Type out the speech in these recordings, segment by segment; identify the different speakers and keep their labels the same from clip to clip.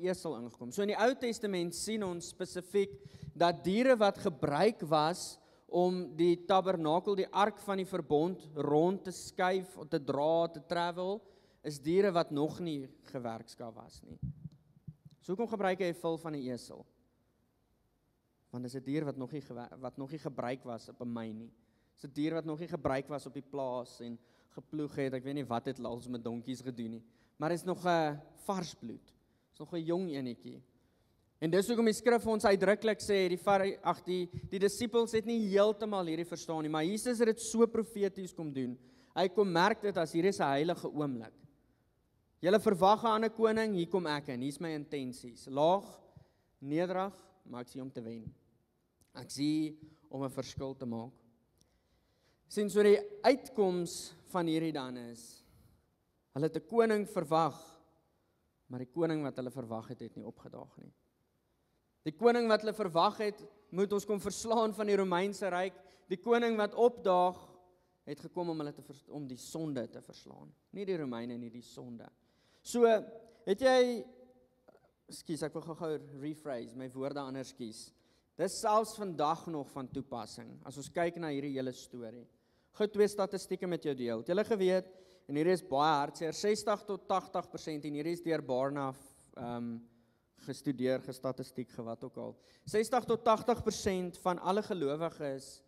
Speaker 1: esel ingekom. So in die Ou Testament sien ons spesifiek dat diere wat gebruik was om die tabernakel, die ark van die verbond rond te skuif, te dra, te travel, is diere wat nog nie gewerkskaaf was nie. So hoekom gebruik hy 'n vel van 'n esel? Want dis 'n dier wat nog nie gebruik was op 'n my nie. Dis 'n dier wat nog nie gebruik was op die plaas en geploeg het. Ek weet nie wat het al met donkies gedoen nie. Maar is nog 'n vars bloed. Is nog 'n jong enetjie. En dis hoekom die skrif ons uitdruklik sê die disippels het nie heeltemal hierdie verstaan nie, maar Jesus het dit so profeties kom doen. Hy kom merk dit as hier is 'n heilige oomblik. Julle verwag 'n ander koning, hier kom ek in. Hier's my intensies. Laag, nederig, maar ek sien om te wen. Ek sien om 'n verskil te maak. Sien so die uitkoms van hierdie dan is, hulle het 'n koning verwag, maar die koning wat hulle verwag het nie opgedaag nie. Die koning wat hulle verwag het, moet ons kom verslaan van die Romeinse ryk. Die koning wat opdaag, het gekom om die sonde te verslaan. Nie die Romeine nie, die sonde. So, het jy, ek wil gou rephrase, my woorde anders kies. Dis selfs vandag nog van toepassing, as ons kyk na hierdie hele storie. Gou 2 statistieke met jou deel. Het julle geweet, en hierdie is baie hartseer, 60 tot 80%, en hierdie is deur Barna gestudeer, gestatistiek, wat ook al. 60 tot 80% van alle gelowiges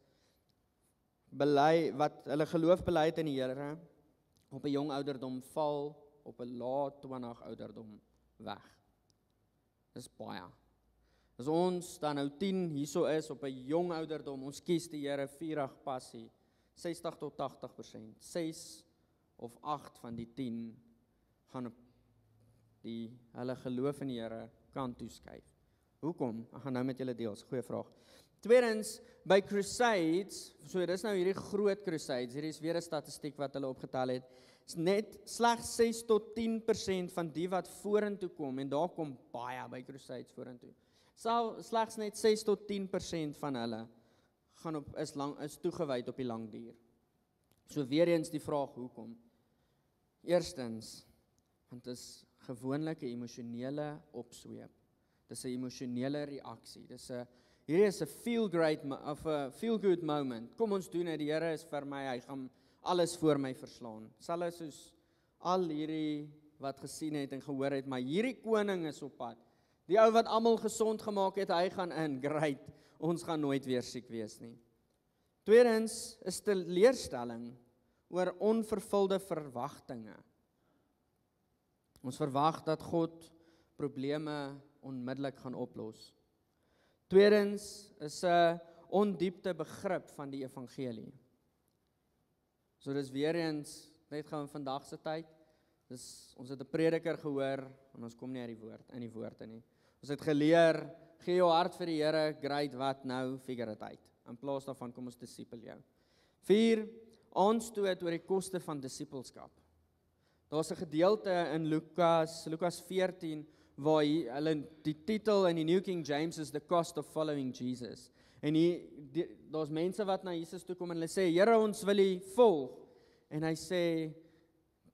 Speaker 1: wat hulle geloof bely het in die Here, op 'n jong ouderdom val, op 'n laat 20 ouderdom weg. Dis baie. As ons dan nou 10 hierso is, op 'n jong ouderdom, ons kies die Here, vurig passie, 60 tot 80%, 6 of 8 van die 10 gaan op hulle geloof in die Here kant toeskuif. Hoekom? Ek gaan nou met julle deel, is 'n goeie vraag. Tweedens, by crusades, so dis nou hierdie groot crusades, hierdie is weer 'n statistiek wat hulle opgetel het, is net slegs 6 tot 10% van die wat vorentoe kom, en daar kom baie by crusades vorentoe. Slegs net 6 tot 10% van hulle is toegewyd op die lang duur. So weer eens die vraag, hoekom? Eerstens, want dit is gewoonlik 'n emosionele opsweep. Dis 'n emosionele reaksie. Hierdie is 'n feel good moment. Kom ons doen dit, die Here is vir my, hy gaan alles voor my verslaan. Selfs soos al hierdie wat gesien het en gehoor het, maar hierdie koning is op pad. Die ou wat almal gesond gemaak het, hy gaan in, great. Ons gaan nooit weer siek wees nie. Tweedens is teleurstelling oor onvervulde verwagtinge. Ons verwag dat God probleme onmiddellik gaan oplos. Tweedens is 'n ondiepte begrip van die evangelie. So dis weer eens, net gou in vandag se tyd, ons het 'n prediker gehoor, en ons kom nie uit die woorde nie. Ons het geleer, gee jou hart vir die Here, great, wat nou, figure it out. In plaas daarvan kom ons disipel jou. 4, aanstoot oor die koste van disipelskap. Daar's 'n gedeelte in Lukas 14, waar hulle die titel in die New King James is The Cost of Following Jesus. En daar's mense wat na Jesus toe kom en hulle sê, Here, ons wil U volg. En hy sê,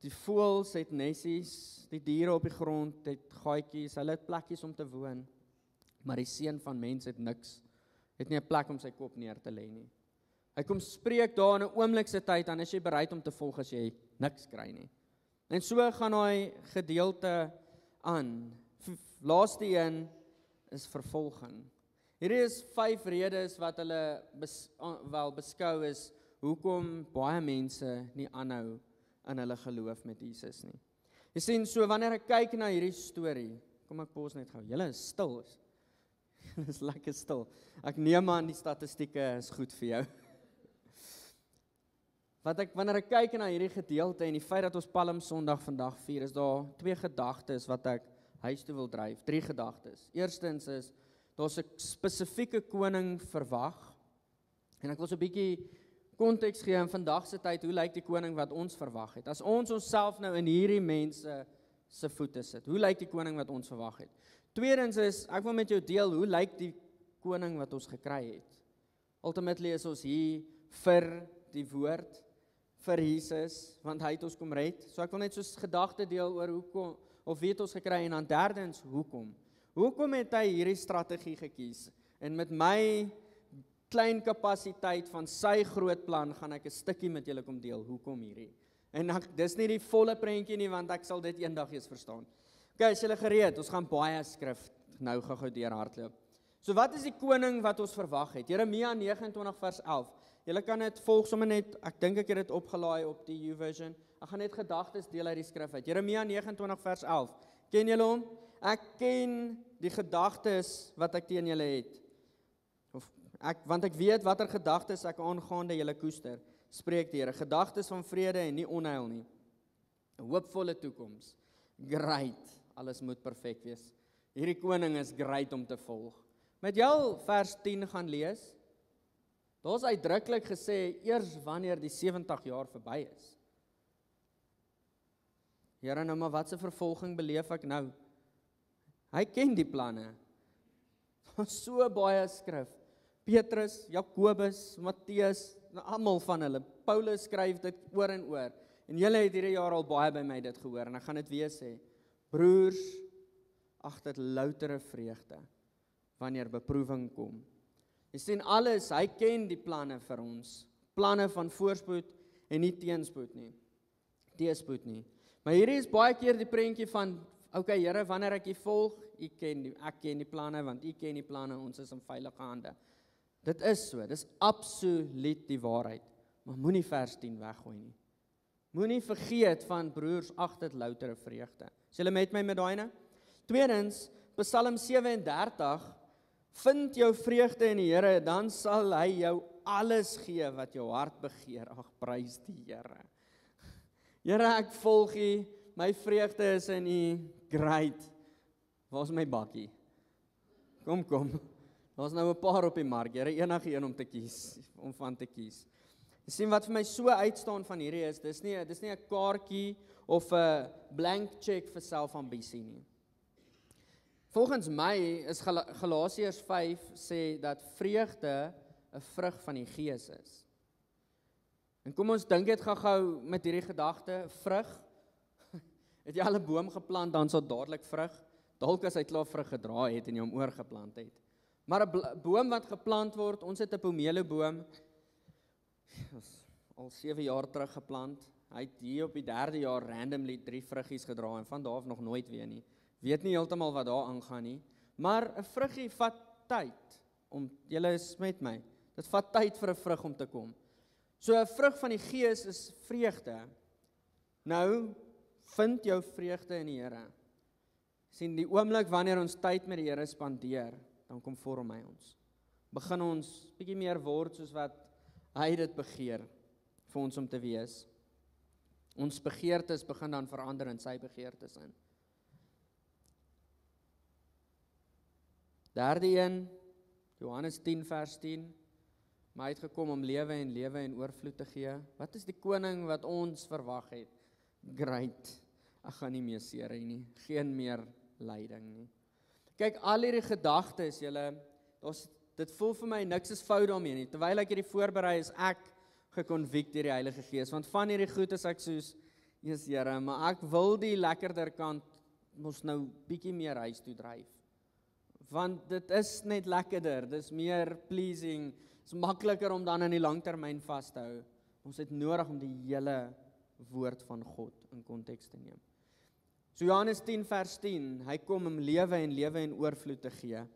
Speaker 1: die voëls het nessies, die diere op die grond het gaatjies, hulle het plekkies om te woon, maar die seun van mens het niks, het nie 'n plek om sy kop neer te lê nie. Hy kom spreek daar in 'n oomblikse tyd, dan is jy bereid om te volg as jy niks kry nie. En so gaan hy gedeelte aan. Laaste een is vervolging. Hierdie is 5 redes wat hulle beskou is, hoekom baie mense nie aanhou in hulle geloof met Jesus nie. Jy sien, so wanneer ek kyk na hierdie storie, kom ek pos net gou, julle is stil. Is lekker stil. Ek neem aan die statistieke is goed vir jou. Wanneer ek kyk na hierdie gedeelte en die feit dat ons Palm Sondag vandag vier, is daar 2 gedagtes wat ek huis toe wil dryf. 3 gedagtes. Eerstens is, daar's 'n spesifieke koning verwag, en ek wil so 'n bietjie konteks gee in vandag se tyd, hoe lyk die koning wat ons verwag het? As ons onsself nou in hierdie mense se voete sit, hoe lyk die koning wat ons verwag het? Tweedens is, ek wil met jou deel, hoe lyk die koning wat ons gekry het? Ultimately is ons hier vir die woord, vir Jesus, want hy het ons kom red. So ek wil net soos gedagte deel oor of wie het ons gekry? En dan derdens, hoekom? Hoekom het hy hierdie strategie gekies? En met my klein kapasiteit van sy groot plan, gaan ek 'n stukkie met julle kom deel, hoekom hierdie? En dis nie die volle prentjie nie, want ek sal dit eendag eers verstaan. Okay, is julle gereed? Ons gaan baie skrif nou gou deur hardloop. So wat is die koning wat ons verwag het? Jeremia 29 vers 11. Julle kan dit volg sommer net, ek dink ek het dit opgelaai op die YouVersion. Ek gaan net gedagtes deel uit die skrif uit. Jeremia 29 vers 11. Ken julle hom? Ek ken die gedagtes wat ek teen julle het. Want ek weet watter gedagtes ek aangaande julle koester, spreek die Here, gedagtes van vrede en nie onheil nie. 'n Hoopvolle toekoms. Great, alles moet perfek wees. Hierdie koning is great om te volg. Met jou vers 10 gaan lees. Daar's uitdruklik gesê eers wanneer die 70 jaar verby is. Here, nou maar wat 'n vervolging beleef ek nou? Hy ken die planne. So baie skrif. Petrus, Jakobus, Matteus, almal van hulle. Paulus skryf dit oor en oor. En julle het hierdie jaar al baie by my dit gehoor en ek gaan dit weer sê. Broers, ag dit loutere vreugde wanneer beproewing kom. Jy sien alles, hy ken die planne vir ons. Planne van voorspoed en nie teenspoed nie. Teenspoed nie. Maar hierdie is baie keer die prentjie van okay, Here, wanneer ek U volg, ek ken die planne, want U ken die planne, ons is in veilige hande. Dit is so, dis absoluut die waarheid, maar moenie vers 10 weggooi nie. Moenie vergeet van broers, ag dit loutere vreugde. Is julle met my met daai? Tweedens, Psalm 37, vind jou vreugde in die Here, dan sal hy jou alles gee wat jou hart begeer. Ag, prys die Here. Here, ek volg U, my vreugde is in U, great. Waar is my bakkie? Kom. Daar's nou 'n paar op die mark, Here, enige een om te kies, om van te kies. Jy sien wat vir my so uitstaan van hierdie is, dis nie 'n kaartjie of 'n blank check vir selfambisie nie. Volgens my is Galasiërs 5 sê dat vreugde 'n vrug van die Gees is. En kom ons dink dit gou met hierdie gedagte, vrug. Het jy al 'n boom geplant, dan sal dadelik vrug. Dalk as hy klaar vrug gedra het en jy hom oorgeplant het. Maar 'n boom wat geplant word, ons het 'n pomeloboom al 7 jaar terug geplant. Hy het hier op die 3de jaar randomly 3 vruggies gedra en van daar af nog nooit weer nie. Weet nie heeltemal wat daar aangaan nie, maar 'n vruggie vat tyd om, julle is met my, dit vat tyd vir 'n vrug om te kom. So 'n vrug van die Gees is vreugde. Nou, vind jou vreugde in die Here. Sien, die oomblik wanneer ons tyd met die Here spandeer, dan kom vorm hy ons. Begin ons bietjie meer word soos wat hy dit begeer vir ons om te wees. Ons begeertes begin dan verander in sy begeertes in. Derde een, Johannes 10 vers 10, maar hy het gekom om lewe en oorvloed te gee. Wat is die koning wat ons verwag het? Great, ek gaan nie meer seer hê nie, geen meer lyding nie. Kyk, al hierdie gedagtes, dit voel vir my niks is fout daarmee nie. Terwyl ek hierdie voorberei is ek gekonvikt deur die Heilige Gees, want van hierdie goed is ek soos, Jesus Here, maar ek wil die lekkerder kant mos nou bietjie meer huis toe dryf. Want dit is net lekkerder, dis meer pleasing, is makliker om dan in die langtermyn vas te hou. Ons het nodig om die hele woord van God in konteks te neem. So Johannes 10 vers 10, hy kom om lewe en oorvloed te gee.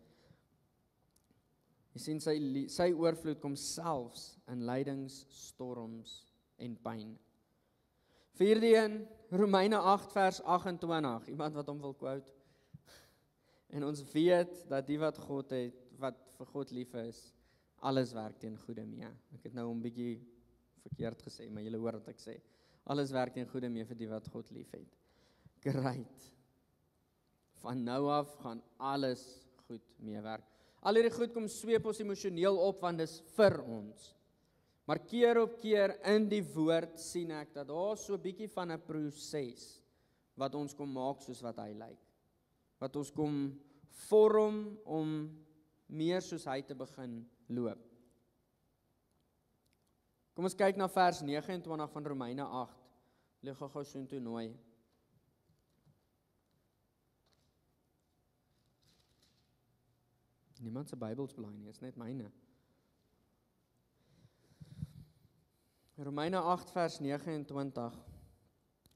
Speaker 1: Jy sien sy oorvloed kom selfs in lydings, storms en pyn. Vierde een, Romeine 8 vers 28, iemand wat hom wil quote. En ons weet dat die wat God het, wat vir God lief is, alles werk teen goeie mee. Ek het nou 'n bietjie verkeerd gesê, maar julle hoor wat ek sê. Alles werk teen goeie mee vir die wat God lief het. Great. Van nou af gaan alles goed meewerk. Al hierdie goed kom sweep ons emosioneel op, want dis vir ons. Maar keer op keer in die woord sien ek dat daar so 'n bietjie van 'n proses wat ons kom maak soos wat hy lyk. Wat ons kom vorm om meer soos hy te begin loop. Kom ons kyk na vers 29 van Romeine 8. Lig gou soontoe nooi. Niemand se Bybels blaai nie, is net myne. Romeine 8 vers 29.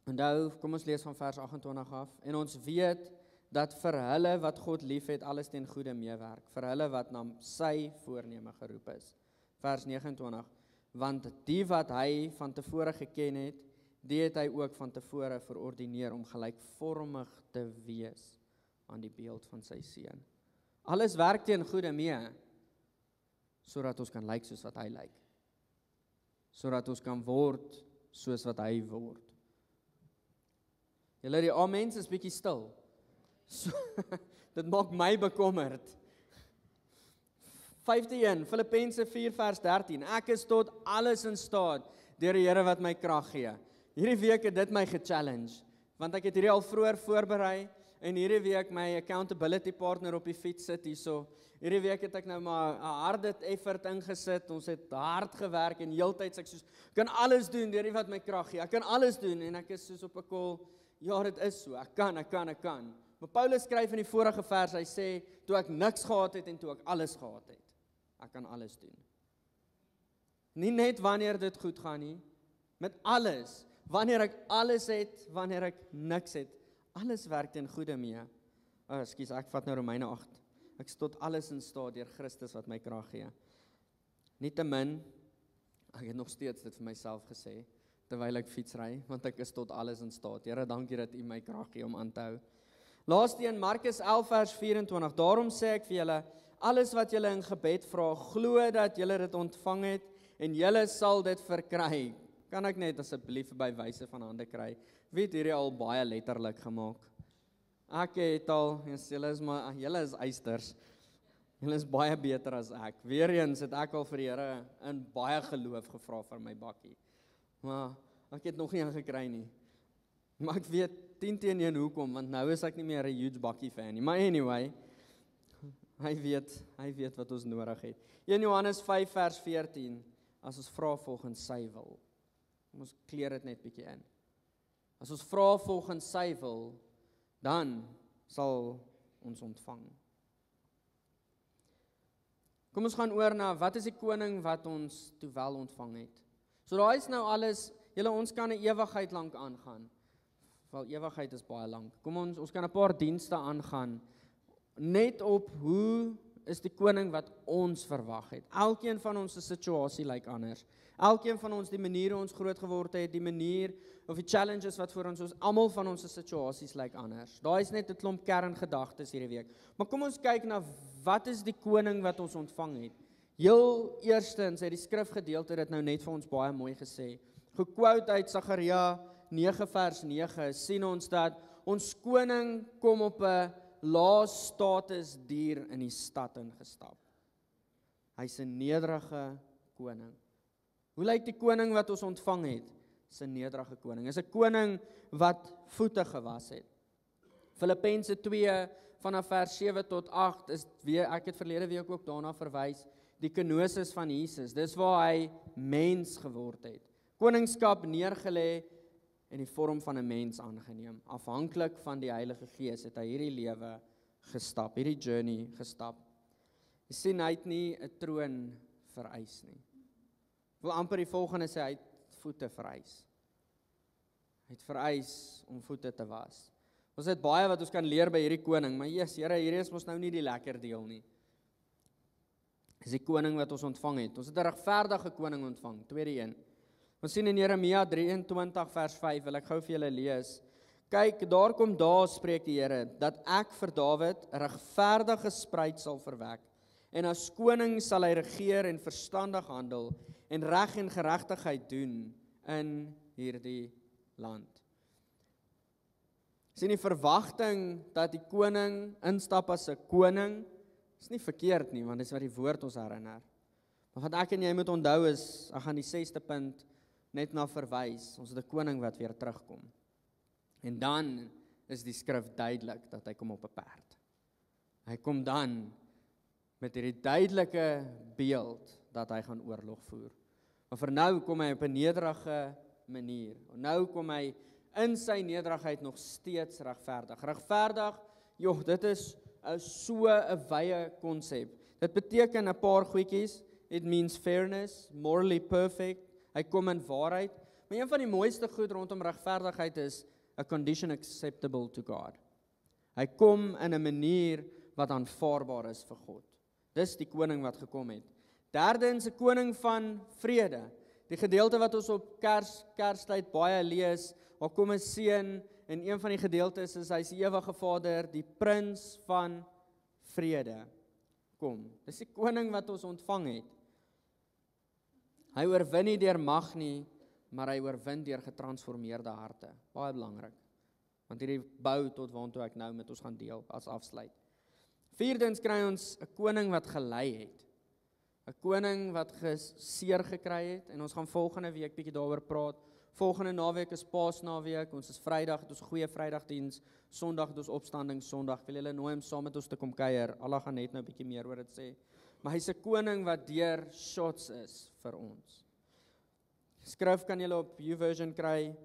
Speaker 1: Onthou, kom ons lees van vers 28 af. En ons weet dat vir hulle wat God liefhet, alles ten goeie meewerk. Vir hulle wat na sy voorneme geroep is. Vers 29. Want die wat hy van tevore geken het, die het hy ook van tevore verordineer om gelykvormig te wees aan die beeld van sy seun. Alles werk teen goeie mee, sodat ons kan lyk soos wat hy lyk. Sodat ons kan word soos wat hy word. Julle die amens is bietjie stil. So, dit maak my bekommerd. 51, Filippense 4 vers 13. Ek is tot alles in staat deur die Here wat my krag gee. Hierdie week het dit my gechallenge, want ek het hierdie al vroeër voorberei en hierdie week my accountability partner op die fiets sit hierso. Hierdie week het ek nou maar 'n harde effort ingesit. Ons het hard gewerk en heeltyd ek soos kan alles doen deur die wat my krag gee. Ek kan alles doen en ek is soos op 'n kol. Ja, dit is so. Ek kan. Maar Paulus skryf in die vorige vers, hy sê, toe ek niks gehad het en toe ek alles gehad het. Ek kan alles doen. Nie net wanneer dit goed gaan nie, met alles. Wanneer ek alles het, wanneer ek niks het. Alles werk ten goeie mee. Ekskuus, ek vat nou Romeine 8. Ek is tot alles in staat deur Christus wat my krag gee. Nietemin, ek het nog steeds dit vir myself gesê, terwyl ek fietsry, want ek is tot alles in staat. Here, dankie dat U my krag gee om aan te hou. Laaste een, Markus 11 vers 24. Daarom sê ek vir julle, alles wat julle in gebed vra, glo dat julle dit ontvang het en julle sal dit verkry. Kan ek net asseblief by wyse van hande kry? Wie het hierdie al baie letterlik gemaak? Ek het al, julle is eisters. Julle is baie beter as ek. Weereens het ek al vir die Here in baie geloof gevra vir my bakkie. Maar ek het nog nie ingekry nie. Maar ek weet 10-1 hoekom, want nou is ek nie meer 'n huge bakkie fan nie. Maar anyway, hy weet wat ons nodig het. 1 Johannes 5 vers 14, as ons vra volgens sy wil. Ons kleer dit net bietjie in. As ons vra volgens sy wil, dan sal ons ontvang. Kom ons gaan oor na, wat is die koning wat ons toe wel ontvang het? So daar is nou alles, ons kan 'n ewigheid lank aangaan. Wel, ewigheid is baie lank. Kom ons kan 'n paar dienste aangaan, net op hoe is die koning wat ons verwag het. Elkeen van ons se situasie lyk anders. Elkeen van ons, die manier hoe ons groot geword het, die manier of die challenges wat voor ons, almal van ons se situasies lyk anders. Daar is net 'n klomp kerngedagtes hierdie week. Maar kom ons kyk na, wat is die koning wat ons ontvang het? Heel eerstens het die skrifgedeelte dit nou net vir ons baie mooi gesê. Gequote uit Sagaria 9 vers 9 sien ons dat ons koning kom op 'n lae status dier in die stad ingestap. Hy's 'n nederige koning. Hoe lyk die koning wat ons ontvang het? Dis 'n nederige koning. Is 'n koning wat voete gewas het. Filippense 2 vanaf vers 7 tot 8 is weer, ek het verlede week ook daarna verwys, die kenosis van Jesus. Dis waar hy mens geword het. Koningskap neergelê en die vorm van 'n mens aangeneem. Afhanklik van die Heilige Gees het hy hierdie lewe gestap, hierdie journey gestap. Jy sien, hy het nie 'n troon vereis nie. Wil amper die volgende sê, hy het voete vereis. Hy het vereis om voete te was. Ons het baie wat ons kan leer by hierdie koning, maar Here, hierdie is mos nou nie die lekker deel nie. Dis die koning wat ons ontvang het. Ons het 'n regverdige koning ontvang, tweede een. Ons sien in Jeremia 23 vers 5, wil ek gou vir julle lees. Kyk, daar kom daar, spreek die Here, dat ek vir Dawid 'n regverdige spruit sal verwek. En as koning sal hy regeer en verstandig handel en reg en geregtigheid doen in hierdie land. Sien die verwagting dat die koning instap as 'n koning, is nie verkeerd nie, want dis wat die woord ons herinner. Maar wat ek en jy moet onthou is, ek gaan die 6de punt net na verwys, ons het 'n koning wat weer terugkom. En dan is die skrif duidelik dat hy kom op 'n perd. Hy kom dan met hierdie duidelike beeld dat hy gaan oorlog voer. Maar vir nou kom hy op 'n nederige manier. En nou kom hy in sy nederigheid nog steeds regverdig. Regverdig, dit is so 'n wye konsep. Dit beteken 'n paar goedjies. It means fairness, morally perfect. Hy kom in waarheid. Maar een van die mooiste goed rondom regverdigheid is a condition acceptable to God. Hy kom in 'n manier wat aanvaarbaar is vir God. Dis die koning wat gekom het. Derdens 'n koning van vrede. Die gedeelte wat ons op Kerstyd baie lees, waar kom 'n seun en een van die gedeeltes is hy's die ewige Vader, die prins van vrede. Kom. Dis die koning wat ons ontvang het. Hy oorwin nie deur mag nie, maar hy oorwin deur getransformeerde harte. Baie belangrik. Want hierdie bou tot waartoe ek nou met ons gaan deel as afsluit. Vierdens kry ons 'n koning wat gelei het. 'n Koning wat seer gekry het en ons gaan volgende week bietjie daaroor praat. Volgende naweek is Paasnaweek, ons is Vrydag, het ons goeie Vrydagdiens, Sondag het ons opstanding Sondag. Ek wil julle nooi om saam met ons te kom kuier. Allah gaan net nou bietjie meer oor dit sê. Maar hy's 'n koning wat deur shots is vir ons. Skrif kan julle op YouVersion kry.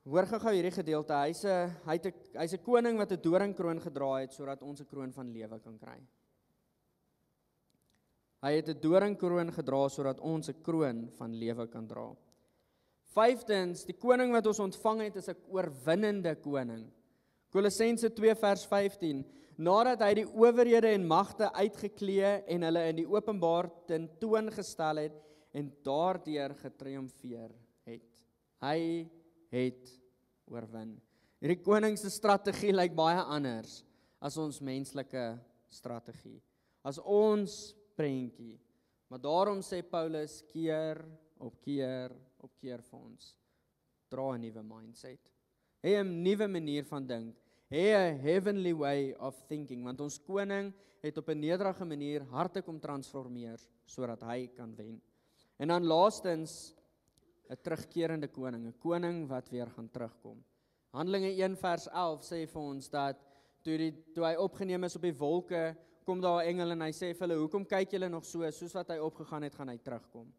Speaker 1: Hoor gou hierdie gedeelte. Hy's 'n koning wat 'n doringkroon gedra het sodat ons 'n kroon van lewe kan kry. Hy het 'n doringkroon gedra sodat ons 'n kroon van lewe kan dra. Vyftens, die koning wat ons ontvang het is 'n oorwinnende koning. Kolossense 2 vers 15. Nadat hy die owerhede en magte uitgeklee en hulle in die openbaar tentoon gestel het en daardeur getriomfeer het. Hy het oorwin. Hierdie koning se strategie lyk baie anders as ons menslike strategie. As ons prentjie. Maar daarom sê Paulus keer op keer vir ons. Dra 'n nuwe mindset. Hê 'n nuwe manier van dink. Hê 'n heavenly way of thinking, want ons koning het op 'n nederige manier harte kom transformeer sodat hy kan wen. En dan laastens 'n terugkerende koning, 'n koning wat weer gaan terugkom. Handelinge 1 vers 11 sê vir ons dat toe hy opgeneem is op die wolke, kom daar 'n engel en hy sê vir hulle, hoekom kyk julle nog so, soos wat hy opgegaan het, gaan hy terugkom.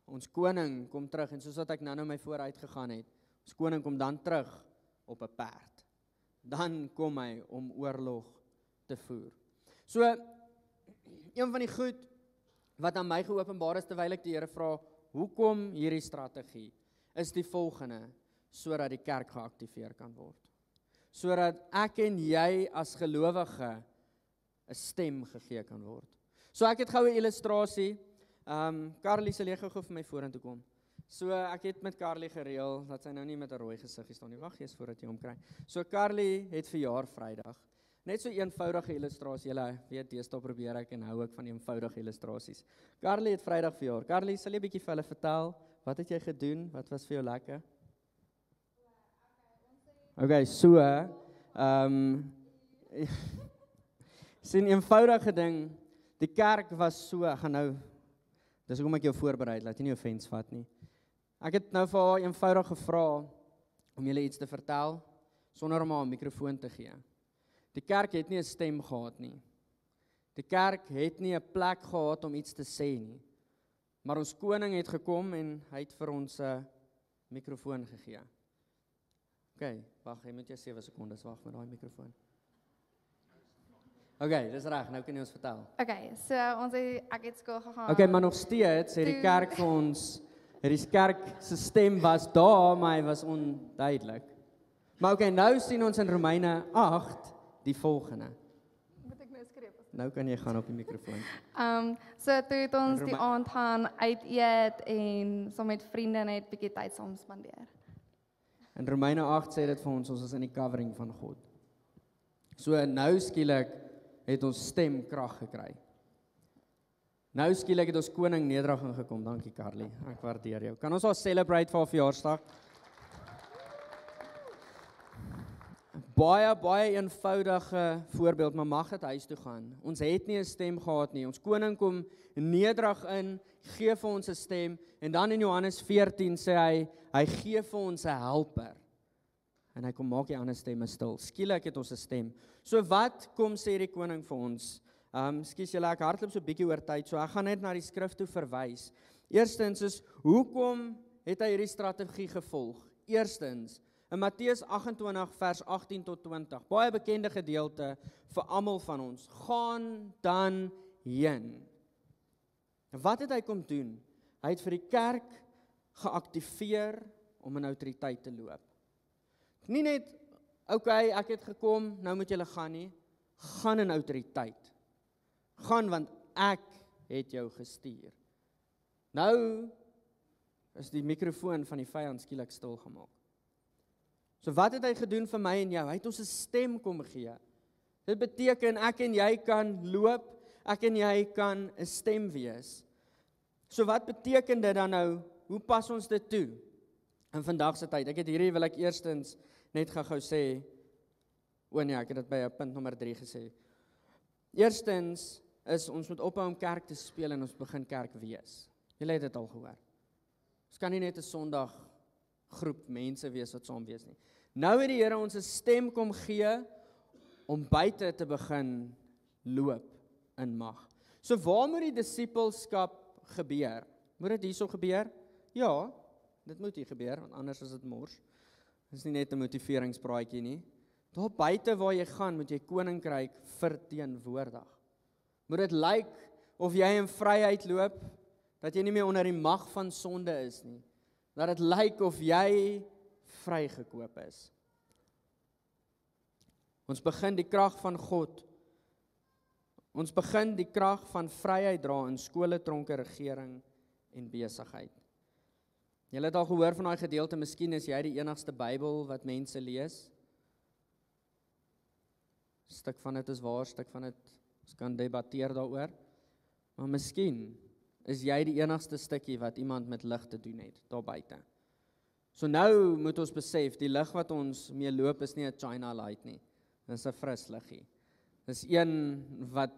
Speaker 1: Ons koning kom terug, en soos wat ek nou my vooruit gegaan het, ons koning kom dan terug op 'n perd. Dan kom hy om oorlog te voer. So, een van die goed wat aan my geopenbaar is, terwyl ek die Here vra, hoekom hierdie strategie, is die volgende, sodat die kerk geaktiveer kan word. Sodat ek en jy as gelowige 'n stem gegee kan word. So ek het gou 'n illustrasie. Carly sal gou vir my vorentoe kom. So ek het met Carly gereël dat sy nou nie met 'n rooi gesiggie staan nie. Wag eers voordat jy hom kry. So Carly het verjaar Vrydag. Net so eenvoudige illustrasie. Julle weet, deesdae probeer ek en hou ek van eenvoudige illustrasies. Carly het Vrydag verjaar. Carly, sal jy 'n bietjie vir hulle vertel, wat het jy gedoen? Wat was vir jou lekker? Okay, so sien eenvoudige ding, die kerk was so, ek gaan nou, dis hoekom ek jou voorberei, laat jy nie offense vat nie. Ek het nou vir haar eenvoudig gevra om julle iets te vertel, sonder om haar 'n mikrofoon te gee. Die kerk het nie 'n stem gehad nie. Die kerk het nie 'n plek gehad om iets te sê nie. Maar ons koning het gekom en hy het vir ons 'n mikrofoon gegee. Okay, wag, jy moet jy 7 sekondes wag met daai mikrofoon. Okay, dis reg, nou kan jy ons vertel.
Speaker 2: Okay, so ek het skool gegaan.
Speaker 1: Okay, maar nog steeds het die kerk vir ons, die kerk se stem was daar, maar hy was onduidelik. Maar okay, nou sien ons in Romeine 8 die volgende.
Speaker 2: Moet ek nou skryf?
Speaker 1: Nou kan jy gaan op die mikrofoon.
Speaker 2: So toe het ons die aand gaan uit eet en saam met vriende net bietjie tyd saam spandeer.
Speaker 1: In Romeine 8 sê dit vir ons is in die covering van God. So nou skielik het ons stem krag gekry. Nou skielik het ons koning nederig ingekom. Dankie Carly, ek waardeer jou. Kan ons al celebrate vir haar verjaarsdag? Baie eenvoudige voorbeeld, maar mag dit huis toe gaan. Ons het nie 'n stem gehad nie. Ons koning kom nederig in, gee vir ons 'n stem, en dan in Johannes 14 sê hy gee vir ons 'n helper. En hy kom maak die ander stemme stil. Skielik het ons 'n stem. So wat kom sê die koning vir ons? Skus julle, ek hardloop so 'n bietjie oor tyd, so ek gaan net na die skrif toe verwys. Eerstens is, hoekom het hy hierdie strategie gevolg? Eerstens, In Matteus 28 vers 18 tot 20, baie bekende gedeelte vir almal van ons. Gaan dan heen. En wat het hy kom doen? Hy het vir die kerk geaktiveer om in autoriteit te loop. Nie net, okay, ek het gekom, nou moet julle gaan nie. Gaan in autoriteit. Gaan want ek het jou gestuur. Nou is die mikrofoon van die vyand skielik stil gemaak. So wat het hy gedoen vir my en jou? Hy het ons 'n stem kom gee. Dit beteken ek en jy kan loop, ek en jy kan 'n stem wees. So wat beteken dit dan nou? Hoe pas ons dit toe in vandag se tyd? Ek het hierdie wil ek eerstens net gou sê, nee, ek het dit by punt nommer 3 gesê. Eerstens is ons moet ophou om kerk te speel en ons begin kerk wees. Julle het dit al gehoor. Ons kan nie net 'n Sondag groep mense wees wat saam wees nie. Nou het die Here ons 'n stem kom gee om buite te begin loop in mag. So waar moet die disippelskap gebeur? Moet dit hierso gebeur? Ja, dit moet hier gebeur, want anders is dit mors. Dit is nie net 'n motiveringspraatjie nie. Daar buite waar jy gaan, moet jy koninkryk verteenwoordig. Moet dit lyk of jy in vryheid loop, dat jy nie meer onder die mag van sonde is nie. Dat dit lyk of jy vrygekoop is. Ons begin die krag van God. Ons begin die krag van vryheid dra in skole, tronke, regering en besigheid. Julle het al gehoor van daai gedeelte, miskien is jy die enigste Bybel wat mense lees. Stuk van dit is waar, stuk van dit, ons kan debatteer daaroor. Maar miskien is jy die enigste stukkie wat iemand met lig te doen het, daar buite. So nou moet ons besef, die lig wat ons mee loop is nie 'n China light nie. Dis 'n fris liggie. Dis een wat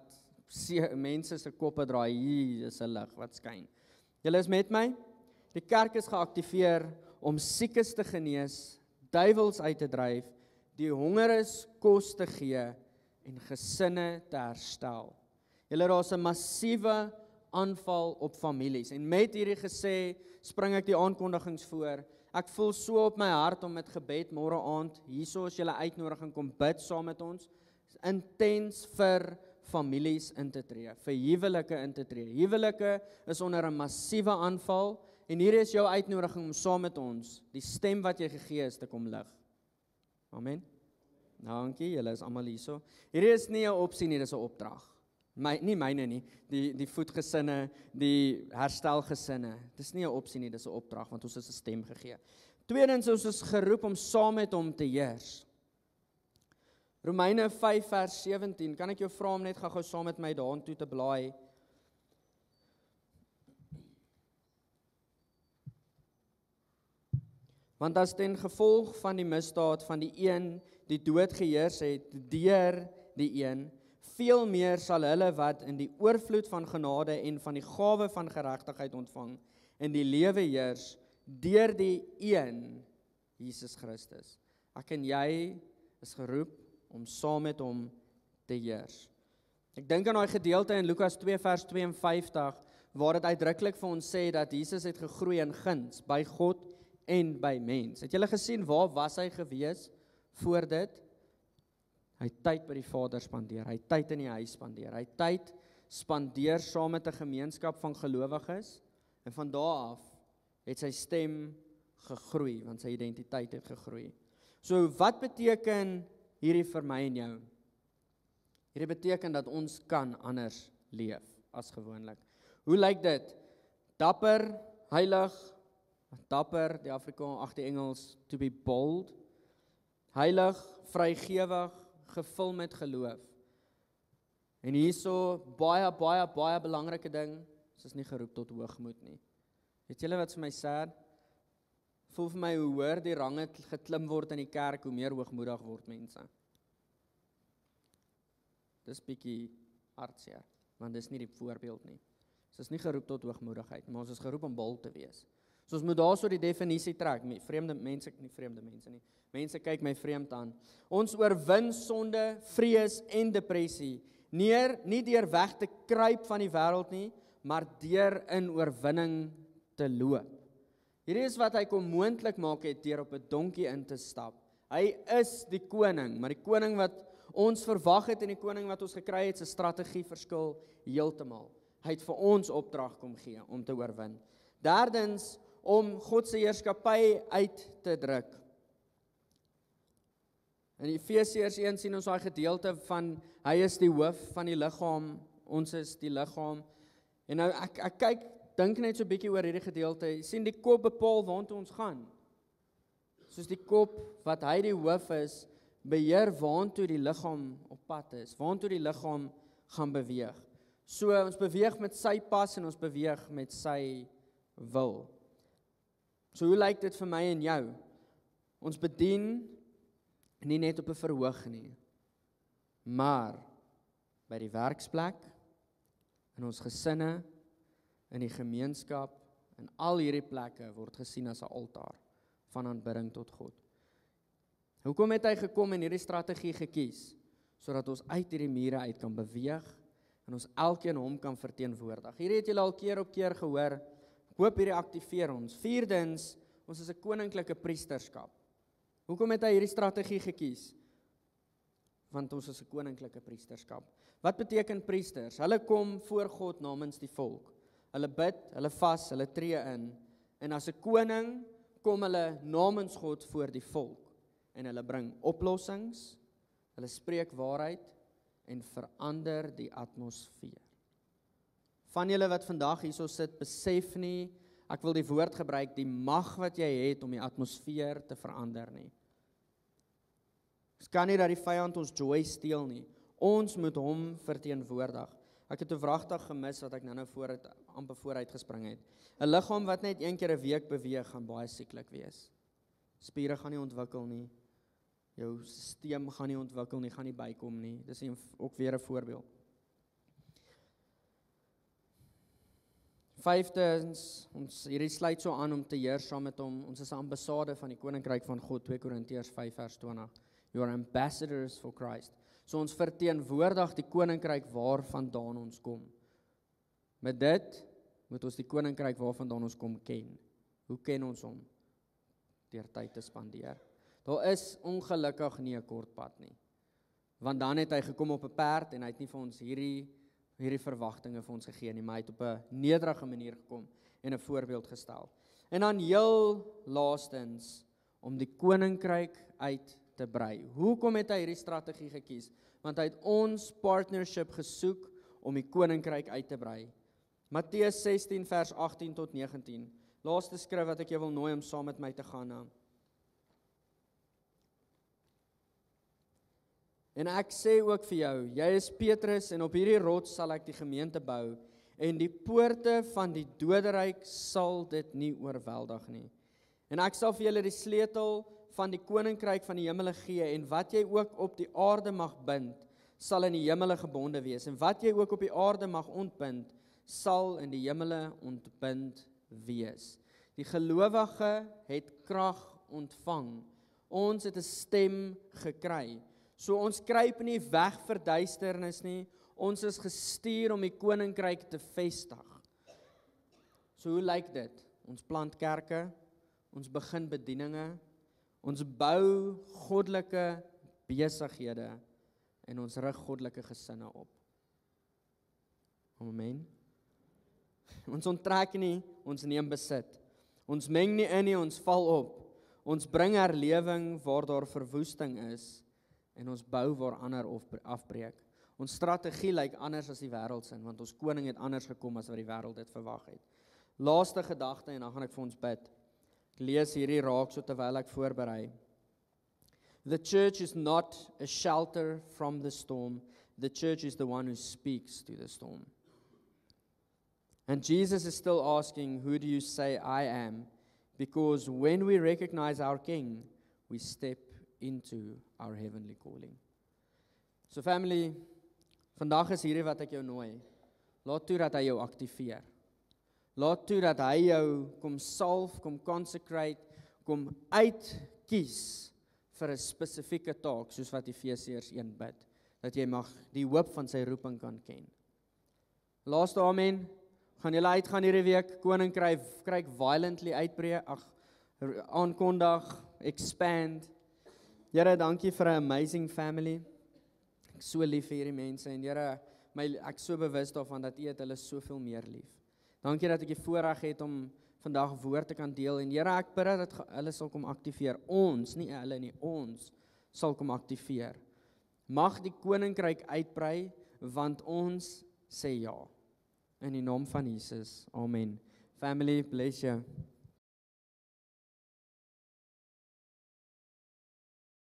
Speaker 1: mense se koppe draai, hier is 'n lig wat skyn. Julle is met my? Die kerk is geaktiveer om siekes te genees, duiwels uit te dryf, die hongeres kos te gee en gesinne te herstel. Julle, daar's 'n massiewe aanval op families. En met hierdie gesê, spring ek die aankondigings voor. Ek voel so op my hart om met gebed môre aand, hierso is julle uitnodiging, kom bid saam met ons, intens vir families in te tree, vir huwelike in te tree. Huwelike is onder 'n massiewe aanval, en hier is jou uitnodiging om saam met ons, die stem wat jy gegee is, te kom lig. Amen. Dankie, julle is almal hierso. Hierdie is nie 'n opsie nie, dis 'n opdrag. Nie myne nie, die voetgesinne, die herstelgesinne. Dis nie 'n opsie nie, dis 'n opdrag, want ons is 'n stem gegee. Tweedens, ons is geroep om saam met hom te heers. Romeine 5 vers 17, kan ek jou vra om net gou saam met my daartoe te blaai? Want as ten gevolg van die misdaad van die een die dood geheers het deur die een, veel meer sal hulle wat in die oorvloed van genade en van die gawe van geregtigheid ontvang, in die lewe heers deur die een, Jesus Christus. Ek en jy is geroep om saam met hom te heers. Ek dink aan daai gedeelte in Lukas 2 vers 52, waar dit uitdruklik vir ons sê dat Jesus het gegroei in guns by God en by mens. Het julle gesien waar was hy gewees voor dit? Hy het tyd by die Vader spandeer, hy het tyd in die huis spandeer, hy het tyd spandeer saam met 'n gemeenskap van gelowiges, en van daar af het sy stem gegroei, want sy identiteit het gegroei. So wat beteken hierdie vir my en jou? Hierdie beteken dat ons kan anders leef as gewoonlik. Hoe lyk dit? Dapper, heilig, dapper, die Afrikaans, die Engels, to be bold, heilig, vrygewig, gevul met geloof. En hierso baie belangrike ding, ons is nie geroep tot hoogmoed nie. Weet julle wat vir my sad? Voel vir my hoe hoër die range geklim word in die kerk, hoe meer hoogmoedig word mense. Dis bietjie hartseer, want dis nie die voorbeeld nie. Ons is nie geroep tot hoogmoedigheid, maar ons is geroep om bold te wees. So ons moet daarso die definisie trek. Mense kyk my vreemd aan. Ons oorwin sonde, vrees en depressie, nie deur weg te kruip van die wêreld nie, maar deur in oorwinning te loop. Hierdie is wat hy kom moontlik maak het deur op 'n donkie in te stap. Hy is die koning, maar die koning wat ons verwag het en die koning wat ons gekry het, se strategie verskil heeltemal. Hy het vir ons opdrag kom gee om te oorwin. Derdens, om God se heerskappy uit te druk. In Efesiërs 1 sien ons daai gedeelte van hy is die hoof van die liggaam, ons is die liggaam. En nou ek dink net so 'n bietjie oor hierdie gedeelte. Jy sien die kop bepaal waartoe ons gaan. Soos die kop wat hy die hoof is, beheer waartoe die liggaam op pad is, waartoe die liggaam gaan beweeg. So ons beweeg met sy pas en ons beweeg met sy wil. So hoe lyk dit vir my en jou? Ons bedien nie net op 'n verhoog nie, maar by die werksplek, in ons gesinne, in die gemeenskap, en al hierdie plekke word gesien as 'n altaar van aanbidding tot God. Hoekom het hy gekom en hierdie strategie gekies? Sodat ons uit hierdie mure uit kan beweeg en ons elkeen hom kan verteenwoordig. Hierdie het julle al keer op keer gehoor. Ek hoop hierdie aktiveer ons. Vierdens, ons is 'n koninklike priesterskap. Hoekom het hy hierdie strategie gekies? Want ons is 'n koninklike priesterskap. Wat beteken priesters? Hulle kom voor God namens die volk. Hulle bid, hulle vas, hulle tree in. En as 'n koning kom hulle namens God voor die volk. En hulle bring oplossings, hulle spreek waarheid en verander die atmosfeer. Van julle wat vandag hierso sit, besef nie, ek wil die woord gebruik, die mag wat jy het om die atmosfeer te verander nie. Ons kan nie dat die vyand ons joy steel nie. Ons moet hom verteenwoordig. Ek het 'n wragtig gemis wat ek nou amper vooruit gespring het. 'n Liggaam wat net een keer 'n week beweeg, gaan baie sieklik wees. Spiere gaan nie ontwikkel nie. Jou stelsel gaan nie ontwikkel nie, gaan nie bykom nie. Dis ook weer 'n voorbeeld. Vyftens, ons hierdie sluit so aan om te heer saam met hom. Ons is 'n ambassade van die koninkryk van God, 2 Korintiërs 5 vers 20. You are ambassadors for Christ. So ons verteenwoordig die koninkryk waarvandaan ons kom. Met dit moet ons die koninkryk waarvandaan ons kom ken. Hoe ken ons hom? Deur tyd te spandeer. Daar is ongelukkig nie 'n kort pad nie. Want dan het hy gekom op 'n perd en hy het nie vir ons hierdie verwagtinge vir ons gegee nie, maar hy het op 'n nederige manier gekom en 'n voorbeeld gestel. En dan heel laastens om die koninkryk uit te brei. Hoekom het hy hierdie strategie gekies? Want hy het ons partnership gesoek om die koninkryk uit te brei. Matteus 16 vers 18 tot 19. Laaste skrif wat ek jou wil nooi om saam met my te gaan na. En ek sê ook vir jou, jy is Petrus en op hierdie rots sal ek die gemeente bou en die poorte van die doderyk sal dit nie oorweldig nie. En ek sal vir julle die sleutel van die koninkryk van die hemele gee en wat jy ook op die aarde mag bind, sal in die hemele gebonde wees en wat jy ook op die aarde mag ontbind, sal in die hemele ontbind wees. Die gelowige het krag ontvang. Ons het 'n stem gekry. So ons kruip nie weg vir duisternis nie, ons is gestuur om die koninkryk te vestig. So hoe lyk dit? Ons plant kerke, ons begin bedieninge, ons bou goddelike besighede en ons rig goddelike gesinne op. Amen. Ons onttrek nie, ons neem besit. Ons meng nie in nie, ons val op. Ons bring herlewing waar daar verwoesting is en ons bou waar ander afbreek. Ons strategie lyk anders as die wêreld se, want ons koning het anders gekom as wat die wêreld dit verwag het. Laaste gedagte en dan gaan ek vir ons bid. Ek lees hierdie raak so terwyl ek voorberei. The church is not a shelter from the storm. The church is the one who speaks to the storm. And Jesus is still asking, who do you say I am? Because when we recognize our King, we step into our heavenly calling. So family, vandag is hierdie wat ek jou nooi. Laat toe dat hy jou aktiveer. Laat toe dat hy jou kom salf, kom consecrate, kom uitkies vir 'n spesifieke taak, soos wat Efesiërs 1 bid, dat jy mag die hoop van sy roeping kan ken. Laaste amen. Gaan julle uitgaan hierdie week, koninkryk violently uitbreek, aankondig, expand. Here, dankie vir 'n amazing family. Ek is so lief vir hierdie mense en Here, ek is so bewus daarvan dat U het hulle soveel meer lief. Dankie dat ek die voorreg het om vandag woord te kan deel en Here, ek bid dat hulle sal kom aktiveer. Ons, nie hulle nie, ons sal kom aktiveer. Mag die koninkryk uitbrei, want ons sê ja. In die naam van Jesus. Amen. Family, bless you.